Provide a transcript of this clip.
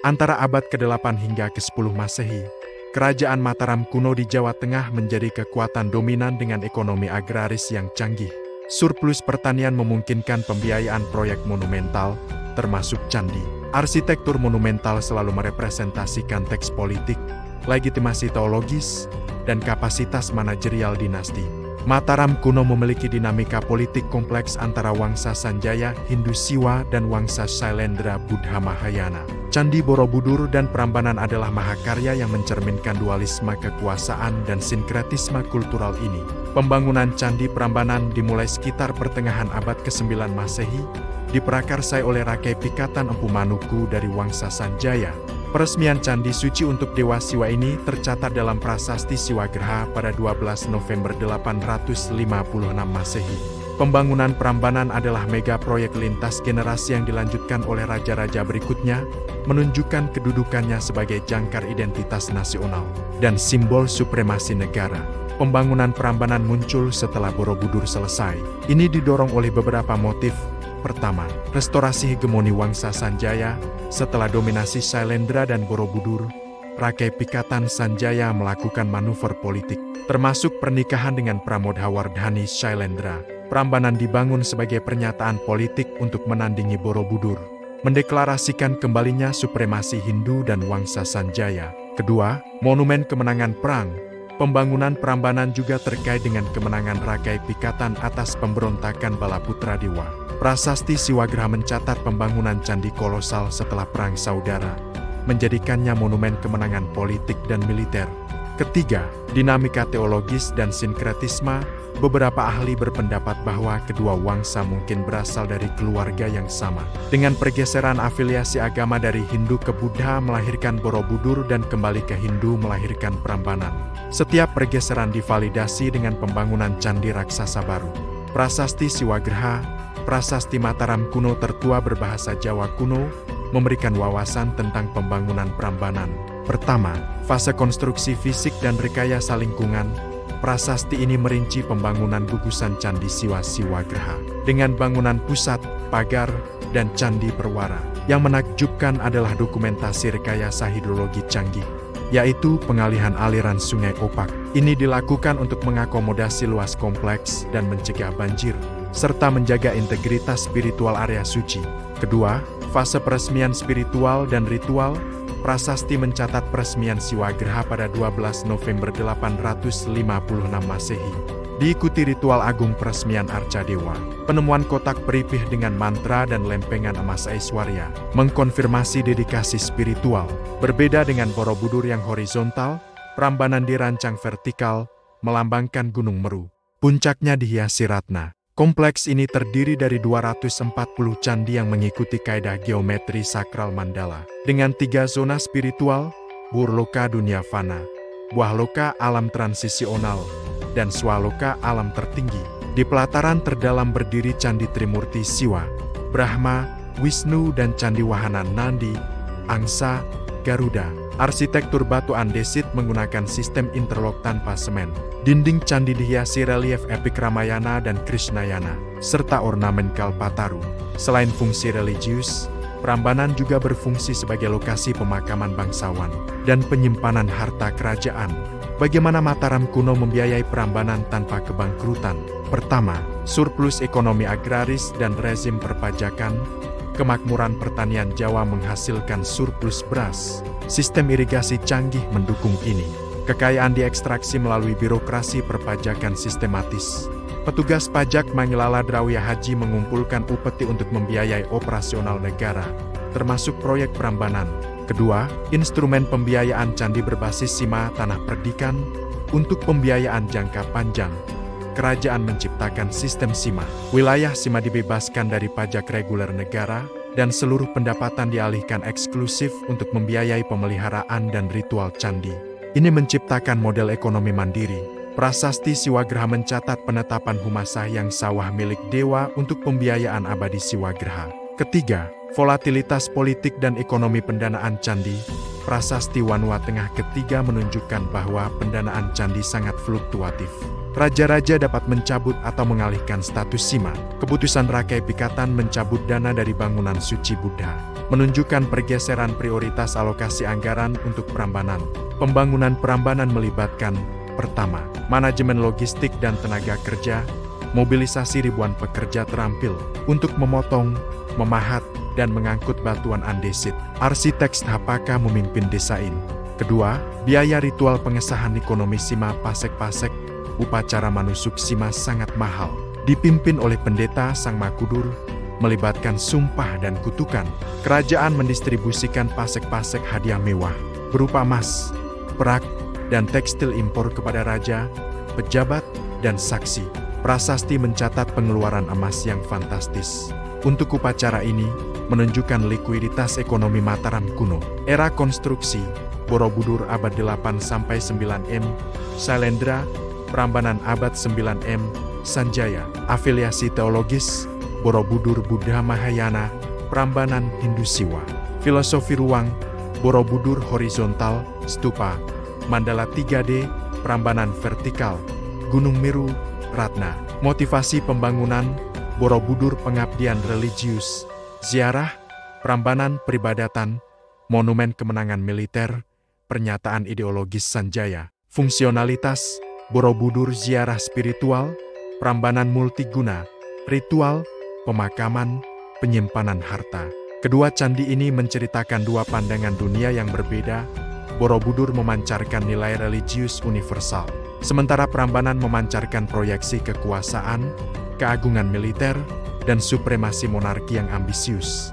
Antara abad ke-8 hingga ke-10 Masehi, Kerajaan Mataram kuno di Jawa Tengah menjadi kekuatan dominan dengan ekonomi agraris yang canggih. Surplus pertanian memungkinkan pembiayaan proyek monumental, termasuk candi. Arsitektur monumental selalu merepresentasikan teks politik, legitimasi teologis, dan kapasitas manajerial dinasti. Mataram kuno memiliki dinamika politik kompleks antara Wangsa Sanjaya Hindu Siwa dan Wangsa Shailendra Buddha Mahayana. Candi Borobudur dan Prambanan adalah mahakarya yang mencerminkan dualisme kekuasaan dan sinkretisme kultural ini. Pembangunan Candi Prambanan dimulai sekitar pertengahan abad ke-9 Masehi, diprakarsai oleh Rakai Pikatan Empu Manuku dari Wangsa Sanjaya. Peresmian Candi Suci untuk Dewa Siwa ini tercatat dalam Prasasti Siwagraha pada 12 November 856 Masehi. Pembangunan Prambanan adalah mega proyek lintas generasi yang dilanjutkan oleh raja-raja berikutnya, menunjukkan kedudukannya sebagai jangkar identitas nasional dan simbol supremasi negara. Pembangunan Prambanan muncul setelah Borobudur selesai. Ini didorong oleh beberapa motif. Pertama, restorasi hegemoni Wangsa Sanjaya. Setelah dominasi Shailendra dan Borobudur, Rakai Pikatan Sanjaya melakukan manuver politik, termasuk pernikahan dengan Pramodhawardhani Shailendra. Prambanan dibangun sebagai pernyataan politik untuk menandingi Borobudur, mendeklarasikan kembalinya supremasi Hindu dan Wangsa Sanjaya. Kedua, monumen kemenangan perang. Pembangunan Prambanan juga terkait dengan kemenangan Rakai Pikatan atas pemberontakan Balaputra Dewa. Prasasti Siwagraha mencatat pembangunan candi kolosal setelah Perang Saudara, menjadikannya monumen kemenangan politik dan militer. Ketiga, dinamika teologis dan sinkretisme. Beberapa ahli berpendapat bahwa kedua wangsa mungkin berasal dari keluarga yang sama. Dengan pergeseran afiliasi agama dari Hindu ke Buddha melahirkan Borobudur dan kembali ke Hindu melahirkan Prambanan. Setiap pergeseran divalidasi dengan pembangunan candi raksasa baru. Prasasti Siwagraha, prasasti Mataram kuno tertua berbahasa Jawa kuno, memberikan wawasan tentang pembangunan Prambanan. Pertama, fase konstruksi fisik dan rekayasa lingkungan. Prasasti ini merinci pembangunan gugusan Candi Siwa Siwagraha dengan bangunan pusat, pagar, dan candi perwara. Yang menakjubkan adalah dokumentasi rekayasa hidrologi canggih, yaitu pengalihan aliran sungai opak. Ini dilakukan untuk mengakomodasi luas kompleks dan mencegah banjir, serta menjaga integritas spiritual area suci. Kedua, fase peresmian spiritual dan ritual. Prasasti mencatat peresmian Siwagraha pada 12 November 856 Masehi. Diikuti ritual agung peresmian Arca Dewa. Penemuan kotak peripih dengan mantra dan lempengan emas Aiswarya mengkonfirmasi dedikasi spiritual. Berbeda dengan Borobudur yang horizontal, Prambanan dirancang vertikal, melambangkan Gunung Meru. Puncaknya dihiasi ratna. Kompleks ini terdiri dari 240 candi yang mengikuti kaidah geometri sakral mandala. Dengan 3 zona spiritual, Burloka dunia fana, Buahloka alam transisional, dan Swaloka alam tertinggi. Di pelataran terdalam berdiri Candi Trimurti Siwa, Brahma, Wisnu dan Candi Wahana Nandi, Angsa, Garuda. Arsitektur batu andesit menggunakan sistem interlok tanpa semen. Dinding candi dihiasi relief epik Ramayana dan Krishnayana, serta ornamen Kalpataru. Selain fungsi religius, Prambanan juga berfungsi sebagai lokasi pemakaman bangsawan dan penyimpanan harta kerajaan. Bagaimana Mataram kuno membiayai Prambanan tanpa kebangkrutan? Pertama, surplus ekonomi agraris dan rezim perpajakan. Kemakmuran pertanian Jawa menghasilkan surplus beras. Sistem irigasi canggih mendukung ini. Kekayaan diekstraksi melalui birokrasi perpajakan sistematis. Petugas pajak Mangilala Drawya Haji mengumpulkan upeti untuk membiayai operasional negara, termasuk proyek Prambanan. Kedua, instrumen pembiayaan candi berbasis sima tanah perdikan. Untuk pembiayaan jangka panjang, kerajaan menciptakan sistem sima. Wilayah sima dibebaskan dari pajak reguler negara, dan seluruh pendapatan dialihkan eksklusif untuk membiayai pemeliharaan dan ritual candi. Ini menciptakan model ekonomi mandiri. Prasasti Siwagraha mencatat penetapan Humasah yang sawah milik dewa untuk pembiayaan abadi Siwagraha. Ketiga, volatilitas politik dan ekonomi pendanaan candi. Prasasti Wanua Tengah ketiga menunjukkan bahwa pendanaan candi sangat fluktuatif. Raja-raja dapat mencabut atau mengalihkan status sima. Keputusan Rakai Pikatan mencabut dana dari bangunan suci Buddha menunjukkan pergeseran prioritas alokasi anggaran untuk Prambanan. Pembangunan Prambanan melibatkan, pertama, manajemen logistik dan tenaga kerja, mobilisasi ribuan pekerja terampil untuk memotong, memahat, dan mengangkut batuan andesit. Arsitek Sthapaka memimpin desain. Kedua, biaya ritual pengesahan ekonomi Sima Pasek-Pasek, upacara manusuk Sima sangat mahal. Dipimpin oleh pendeta Sang Makudur, melibatkan sumpah dan kutukan. Kerajaan mendistribusikan pasek-pasek hadiah mewah, berupa emas, perak, dan tekstil impor kepada raja, pejabat, dan saksi. Prasasti mencatat pengeluaran emas yang fantastis. Untuk upacara ini, menunjukkan likuiditas ekonomi Mataram kuno. Era konstruksi, Borobudur abad 8–9 M, Sailendra, Prambanan abad 9 M, Sanjaya. Afiliasi teologis, Borobudur Buddha Mahayana, Prambanan Hindu Siwa. Filosofi ruang, Borobudur horizontal, stupa, mandala 3D, Prambanan vertikal, Gunung Meru, Ratna. Motivasi pembangunan, Borobudur pengabdian religius, ziarah, Prambanan peribadatan, monumen kemenangan militer, pernyataan ideologis Sanjaya. Fungsionalitas, Borobudur ziarah spiritual, Prambanan multiguna, ritual, pemakaman, penyimpanan harta. Kedua candi ini menceritakan dua pandangan dunia yang berbeda. Borobudur memancarkan nilai religius universal, sementara Prambanan memancarkan proyeksi kekuasaan, keagungan militer, dan supremasi monarki yang ambisius.